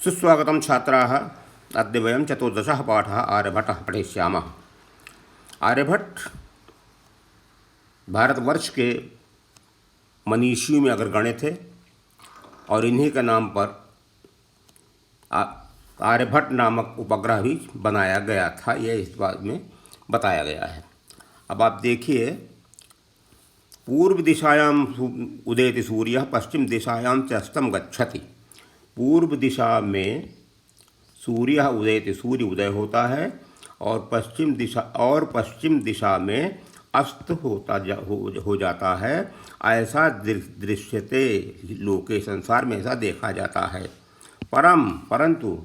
सुस्वागतं छात्राः। अद्य वयं चतुर्दशः पाठः आर्यभट्टः पठिष्यामः। आर्यभट्ट भारतवर्ष के मनीषियों में अग्रगण्य थे और इन्हीं के नाम पर आर्यभट्ट नामक उपग्रह भी बनाया गया था। यह इस बात में बताया गया है। अब आप देखिए, पूर्व दिशायाम उदेति सूर्यः पश्चिम दिशायां च अस्तम गच्छति। पूर्व दिशा में सूर्य उदयति, सूर्य उदय होता है और पश्चिम दिशा में अस्त हो जाता है। ऐसा दृश्यते लोके, संसार में ऐसा देखा जाता है। परंतु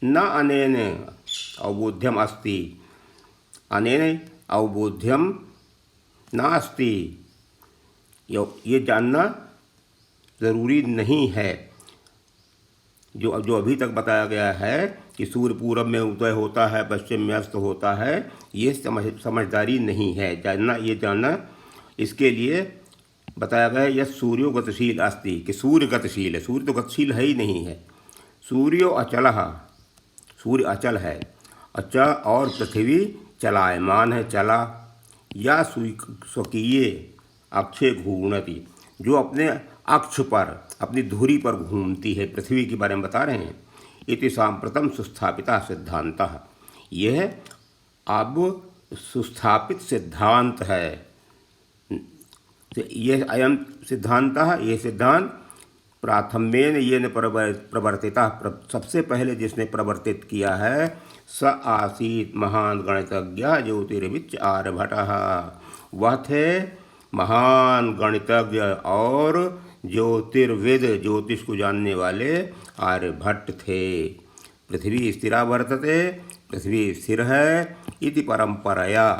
न अनेन अवबोध्यम अस्ति, अनेन अवबोध्यम नास्ति। ये जानना ज़रूरी नहीं है। जो अभी तक बताया गया है कि सूर्य पूरब में उदय होता है, पश्चिम में अस्त होता है, ये समझदारी नहीं है। ये जानना इसके लिए बताया गया है यह सूर्यो गतिशील अस्ति, कि सूर्य गतिशील है। सूर्य तो गतिशील है ही नहीं है। सूर्यो अचलः, सूर्य अचल है। और पृथ्वी चलायमान है, चला। या स्वकीय अक्षे घूर्णति, जो अपने अक्ष पर, अपनी धुरी पर घूमती है, पृथ्वी के बारे में बता रहे हैं। इति सांप्रतम सुस्थापिता सिद्धांतः, यह अब सुस्थापित सिद्धांत है। यह अयम सिद्धांतः, यह सिद्धांत प्राथम्येन येन प्रवर्तितः, सबसे पहले जिसने प्रवर्तित किया है, स आसीत महान गणितज्ञ ज्योतिर्विद आर्यभट्टः, वह थे महान गणितज्ञ और ज्योतिर्विद, ज्योतिष को जानने वाले आर्यभट्ट थे। पृथ्वी स्थिरा वर्तते, पृथ्वी स्थिर है। इति परंपराया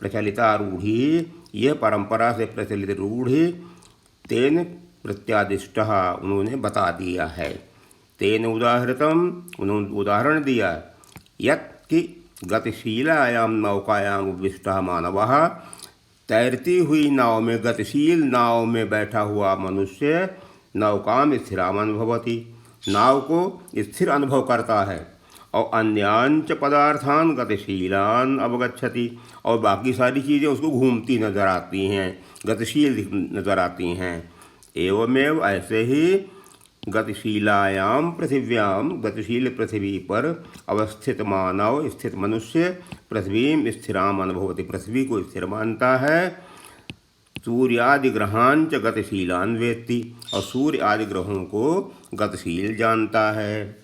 प्रचलिता रूढ़ी, यह परंपरा से प्रचलित रूढ़ी तेन प्रत्यादिष्टः, उन्होंने बता दिया है। तेन उदाहृतम, उन्होंने उदाहरण दिया, यत् कि गतिशीलायां नौकायां उपविष्टः मानवः, तैरती हुई नाव में, गतिशील नाव में बैठा हुआ मनुष्य नौका में स्थिराम अनुभवति, नाव को स्थिर अनुभव करता है। और अन्यांच पदार्थान गतिशीलान अवगच्छति, और बाकी सारी चीज़ें उसको घूमती नजर आती हैं, गतिशील नजर आती हैं। एवमेव ऐसे ही गतिशीलायाम पृथिव्याम, गतिशील पृथ्वी पर अवस्थित मानव, स्थित मनुष्य पृथ्वी स्थिराम अनुभवति, पृथ्वी को स्थिर मानता है। सूर्यादि ग्रहांच गतिशीलान वेत्ति, और सूर्य आदि ग्रहों को गतिशील जानता है।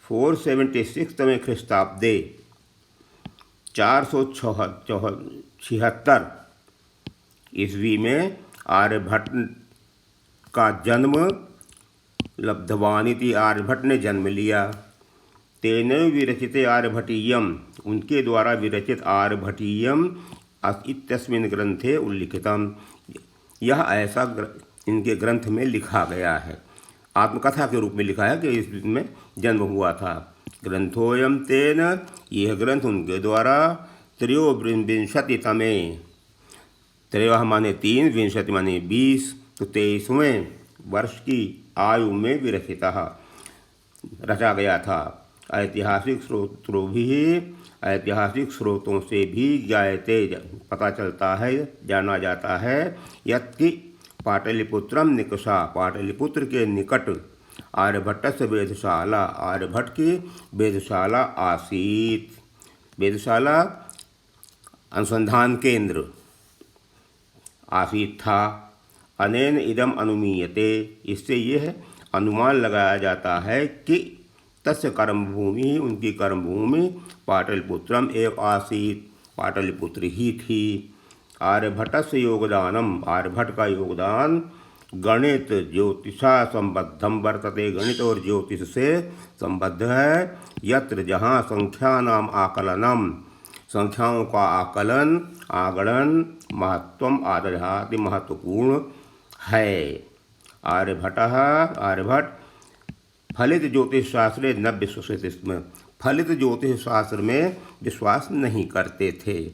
476वें ख्रीस्ताब्दे, 476 ईस्वी में आर्यभट्ट का जन्म लब्धवानिति, आर्यभट्ट ने जन्म लिया। तेन विरचिते आर्यभटीयम, उनके द्वारा विरचित आर्यभटीयम इत्यस्मिन् ग्रंथे उल्लिखितम, यह ऐसा इनके ग्रंथ में लिखा गया है, आत्मकथा के रूप में लिखा है कि इसमें जन्म हुआ था। ग्रंथोयम तेन, यह ग्रंथ उनके द्वारा त्रयोविंशतितमे, त्रयोः माने 3, विंशति माने 20, तो 23वें वर्ष की आयु में विरचितः, रचा गया था। ऐतिहासिक स्रोतों से भी जायते, पता चलता है, जाना जाता है, यत्कि पाटलिपुत्रम निकषा, पाटलिपुत्र के निकट आर्यभट्टस्य वेधशाला, आर्यभट्ट की वेधशाला आसीत। वेधशाला अनुसंधान केंद्र आसीत था। अनेन इदम अनुमीयते, इससे यह अनुमान लगाया जाता है कि तस्य कर्मभूमि, उनकी कर्मभूमि पाटलिपुत्रम एव आसीत, पाटलिपुत्र ही थी। आर्यभट्टस्य योगदानम, आर्यभट्ट का योगदान गणित ज्योतिषा संबद्धम वर्तते, गणित और ज्योतिष से संबद्ध है। यत्र, जहाँ संख्यानाम आकलनम, संख्याओं का आकलन, आगणन, महत्वम आदर्हाति, महत्वपूर्ण है। आर्यभट्ट फलित ज्योतिष शास्त्रे न विश्वसित स्म, फलित ज्योतिष शास्त्र में विश्वास नहीं करते थे।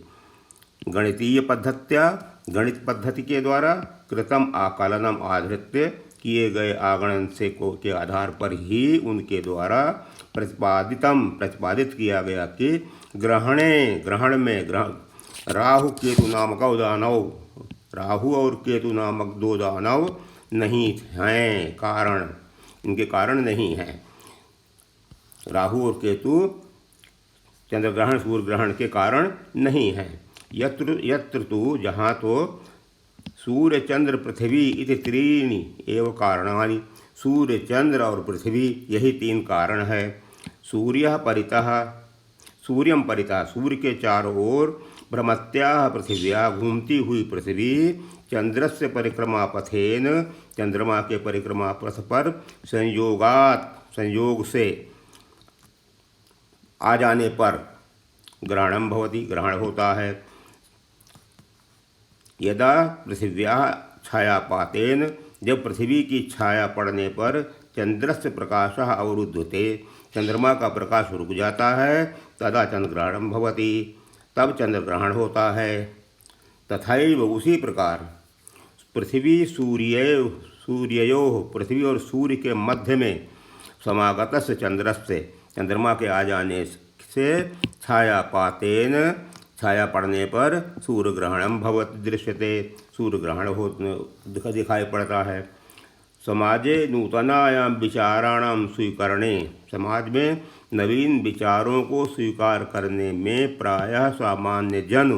गणितीय पद्धत्या, गणित पद्धति के द्वारा कृतम आकलनम आधृत्य किए गए आगणन से के आधार पर ही उनके द्वारा प्रतिपादित किया गया कि ग्रहण में राहु केतु नामक दानव, राहु और केतु नामक दो दानव नहीं हैं, कारण इनके कारण नहीं हैं। राहु और केतु चंद्र ग्रहण सूर्य ग्रहण के कारण नहीं हैं। यत्र तो जहाँ तो सूर्य चंद्र पृथ्वी इति त्रीणि एव कारणानि, सूर्य चंद्र और पृथ्वी यही तीन कारण है। सूर्यम परितः सूर्य के चारों ओर भ्रमत्याः पृथिव्या घूमती हुई पृथ्वी चंद्रस्य परिक्रमा पथेन चंद्रमा के परिक्रमा पथ पर संयोग से आ जाने पर ग्रहणम भवति, ग्रहण होता है। यदा पृथिव्याः छायापातेन, जब पृथ्वी की छाया पड़ने पर चंद्रस्य प्रकाशः अवरुद्धते, चंद्रमा का प्रकाश रुक जाता है, तदा चंद्रग्रहणम भवति, तब चंद्रग्रहण होता है। तथैव उसी प्रकार पृथ्वी सूर्ययोः, पृथ्वी और सूर्य के मध्य में समागतस्य चंद्रस्य, चंद्रमा के आ जाने से छायापातेन, छाया पड़ने पर सूर्य ग्रहणम भवति दृश्यते, सूर्य ग्रहण दिखाई पड़ता है। समाजे नूतनायाम विचाराणाम स्वीकरणे, समाज में नवीन विचारों को स्वीकार करने में प्रायः सामान्य जन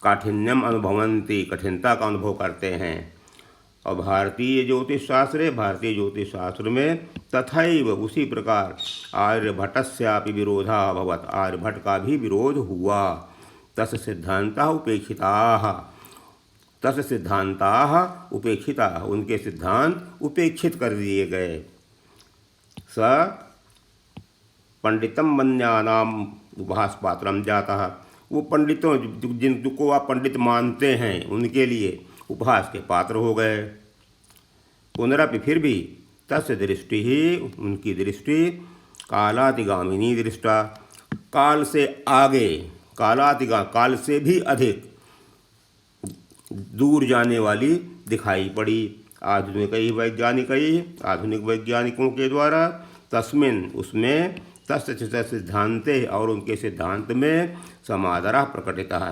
काठिन्यम अनुभवन्ति, कठिनता का अनुभव करते हैं। और भारतीय ज्योतिष शास्त्र में तथैव उसी प्रकार आर्यभट्टस्यापि विरोधा अभवत्, आर्यभट्ट का भी विरोध हुआ। तस्य सिद्धांताः उपेक्षिताः, उनके सिद्धांत उपेक्षित कर दिए गए। स पंडितम मन्यानाम उपहास पात्रम जातः, वो पंडितों जिनको आप पंडित मानते हैं उनके लिए उपहास के पात्र हो गए। पुनरपि फिर भी तस्य दृष्टि ही, उनकी दृष्टि कालातिगामिनी दृष्टा, काल से आगे, काल से भी अधिक दूर जाने वाली दिखाई पड़ी। आधुनिक वैज्ञानिकों के द्वारा तस्मिन्, उसमें तस्य सिद्धांते, और उनके सिद्धांत में समादरः प्रकटितः,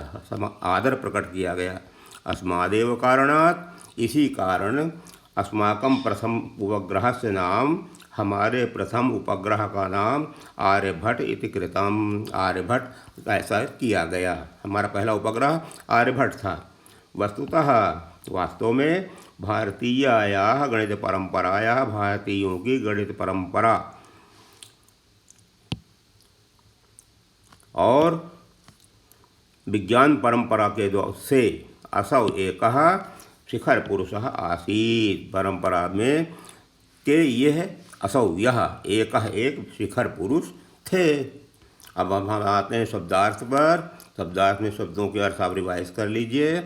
आदर प्रकट किया गया। अस्मादेव कारणात्, इसी कारण अस्माकं प्रथम उपग्रहस्य नाम, हमारे प्रथम उपग्रह का नाम आर्यभट्ट इति कृतम, आर्यभट्ट ऐसा किया गया। हमारा पहला उपग्रह आर्यभट्ट था। वास्तव में भारतीयायाः गणित परंपरायाः, भारतीयों की गणित परंपरा और विज्ञान परंपरा के से असौ एकः शिखर पुरुषः आसीत्, परंपरा में के यह एक शिखर पुरुष थे। अब हम आते हैं शब्दार्थ पर। शब्दार्थ में शब्दों के अर्थ आप रिवाइज कर लीजिए,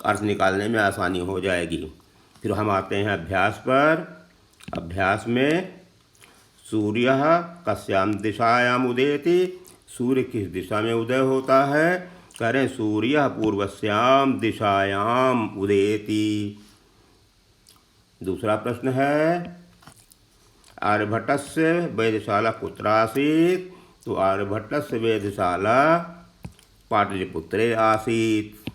अर्थ निकालने में आसानी हो जाएगी। फिर हम आते हैं अभ्यास पर। अभ्यास में सूर्यः कस्यां दिशायाम् उदेति, सूर्य किस दिशा में उदय होता है, करें सूर्यः पूर्वस्यां दिशायाम् उदेति। दूसरा प्रश्न है आर्यभट्टस्य वेधशाला कुत्र आसीत्, तो आर्यभट्टस्य वेधशाला पाटलिपुत्रे आसीत्।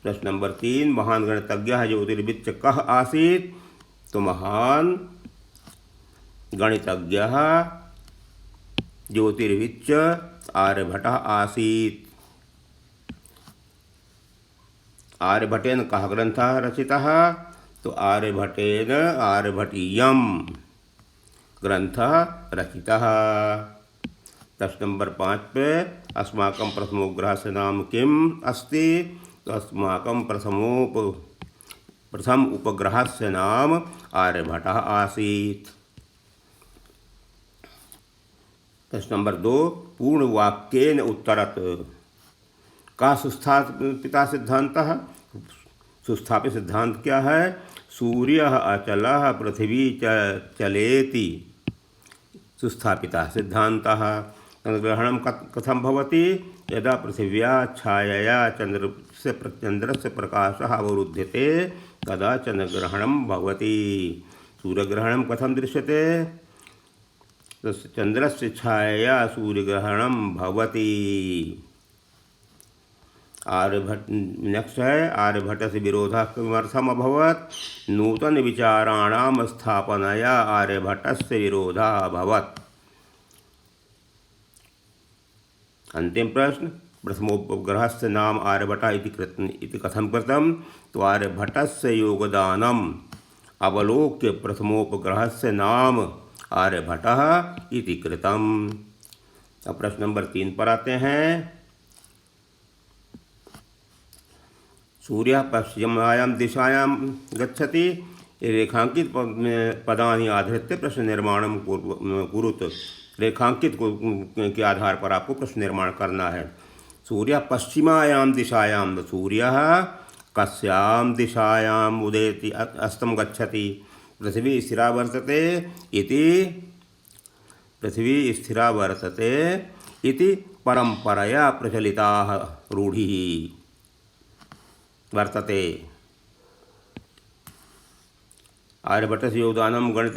प्रश्न नंबर 3, महान गणितज्ञः ज्योतिर्विद कः आसीत्, तो महान गणितज्ञः ज्योतिर्विद आर्यभट्टः आसीत्। आर्यभट्टेन कः ग्रंथः रचितः, तो आर्यभट्टेन आर्यभट्टीयम ग्रंथः रचितः। प्रश्न नंबर 5 पे अस्माकं प्रथमोपग्रहस्य नाम किम् अस्ति, तो अस्माकं प्रथम उपग्रहस्य नाम आर्यभट्टः आसीत्। प्रश्न नंबर 2, पूर्ण वाक्येन उत्तरत, का सुस्थापिता सिद्धांतः, सुस्थापित सिद्धांत क्या है, सूर्यः अचलः पृथ्वी चलेति, सुस्थापिता सिद्धांतः। चंद्रग्रहणं कथं भवति, यदा पृथिव्याः छायया चंद्रस्य प्रकाशः अवरुध्यते तदा चंद्रग्रहणं भवति। सूर्यग्रहणं कथं दृश्यते? चंद्रस्य छायया सूर्यग्रहणं भवति। आर्यभट्ट नेक्स्ट है, आर्यभट्टस्य विरोधः किमर्थम् अभवत्? नूतन विचाराणां स्थापनया आर्यभट्टस्य विरोधः अभवत्। अंतिम प्रश्न, प्रथमोपग्रहस्य नाम आर्यभट्टः इति कथं कृतं? तो आर्यभट्टस्य योगदानम् अवलोक्य प्रथमोपग्रहस्य नाम आर्यभट्टः इति कृतम्। अब प्रश्न नंबर 3 पर आते हैं। सूर्यः पश्चिमायां दिशायां गच्छति। रेखांकित पदानि आधृत्य प्रश्न निर्माणं कुरुत। रेखांकित के आधार पर आपको प्रश्न निर्माण करना है। सूर्यः पश्चिमायां दिशायां, सूर्यः कस्यां दिशायां उदेति अस्तं गच्छति? पृथिवी स्थिरा वर्तते इति, पृथिवी स्थिरा वर्तते इति परंपरया प्रचलिताः रूढिः वर्तते। आर्यभट्टस्य योगदानं गणित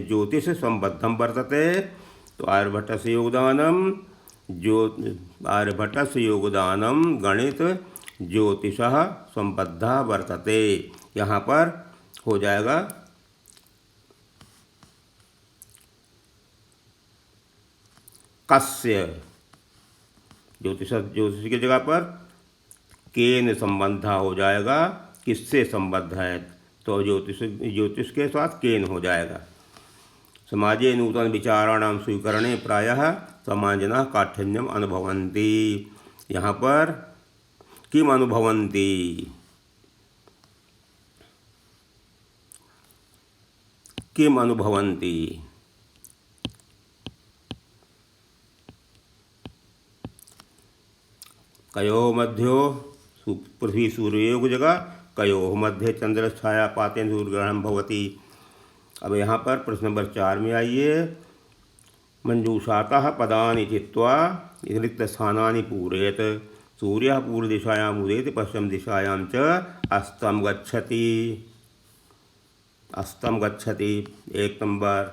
ज्योतिष संबद्धं वर्तते। तो आर्यभट्टस्य योगदानं गणित ज्योतिषः संबद्धः वर्तते। यहाँ पर हो जाएगा कस्य, ज्योतिष की जगह पर केन संबंध हो जाएगा, किससे संबद्ध है? तो ज्योतिष के साथ केन हो जाएगा। समाजे नूतन विचाराणां स्वीकरणे प्रायः समाजनः काठिन्यम अनुभवन्ति। यहाँ पर किम अनुभवन्ति? किम अनुभवन्ति? कयोः मध्यो पृथ्वी सूर्ययोः की जगह कयोः मध्ये चंद्रछायापातेन सूर्यग्रहणं भवति। अब यहाँ पर प्रश्न नंबर 4 में आइए। मंजूषातः पदानि चित्वा रिक्तस्थानानि पूरयेत्। सूर्यः पूर्वदिशायाम् उदेति पश्चिम दिशायां च अस्तं गच्छति। अस्तं गच्छति 1 नंबर।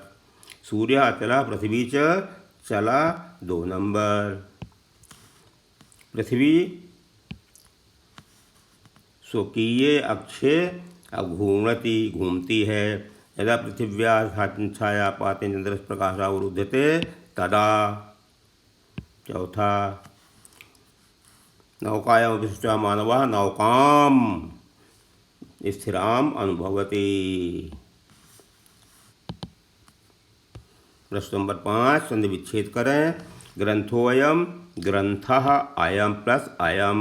सूर्यः अचलः पृथ्वी च चला 2 नंबर। पृथ्वी स्वकीय अक्षे घूमती घूमती है। यदा पृथिव्याः छायापातेन चंद्रस्य प्रकाशः अवरुध्यते तदा। 4, नौकायां उपविष्टः मानवः नौकां स्थिराम् अनुभवति। प्रश्न नंबर 5 संधि विच्छेद करें। ग्रंथोऽयं, ग्रंथः अयं प्लस अयं।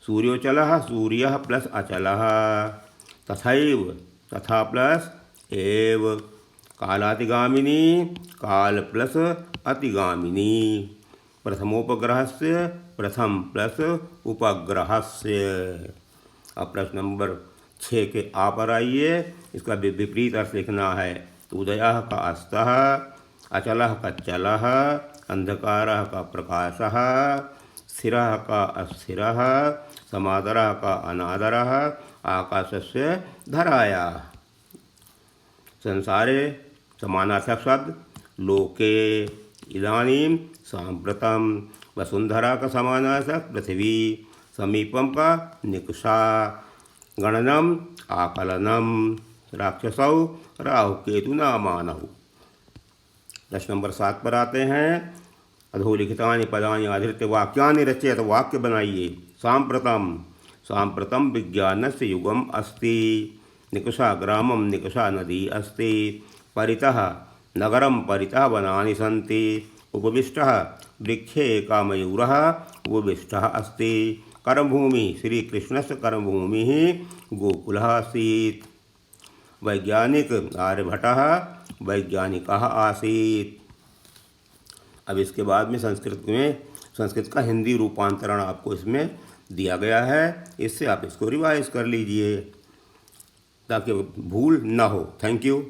सूर्योचलः, सूर्यः प्लस अचलः। तथैव, तथा प्लस एव। कालातिगामिनी, काल प्लस अतिगामिनी। प्रथमोपग्रहस्य, प्रथम प्लस उपग्रहस्य। अब प्रश्न नंबर 6 के आ पर आइए। इसका विपरीत अर्थ लिखना है। उदयः का अस्तः, अचलः का चलः, अंधकारः का प्रकाशः, स्थिरः का अस्थिरः, समादरः का अनादरः, आकाशस्य धरायाः। संसारे समानार्थक शब्द लोके, इदानीं, साम्प्रतं। वसुंधरा का समानार्थक पृथ्वी, समीपम का निकषा, गणनम आकलनम, राक्षसौ राहुकेतुना मानव। प्रश्न नंबर 7 पर आते हैं। अधोलिखितानि पदानि आधृत्य वाक्यानि रचयत। वाक्य बनाइए। साम्प्रतं, साम्प्रतं विज्ञानस्य युगम् अस्ति। निकषा ग्रामं, निकषा नदी अस्ति। परितः नगरं, परितः वनानि सन्ति। उपविष्टः वृक्षे एकः मयूरः उपविष्टः अस्ति। कर्मभूमि, श्रीकृष्णस्य कर्मभूमिः गोकुलः आसीत्। वैज्ञानिक, आर्यभट्टः वैज्ञानिकः आसीत्। अब इसके बाद में संस्कृत का हिंदी रूपांतरण आपको इसमें दिया गया है। इससे आप इसको रिवाइज कर लीजिए ताकि भूल ना हो। Thank you.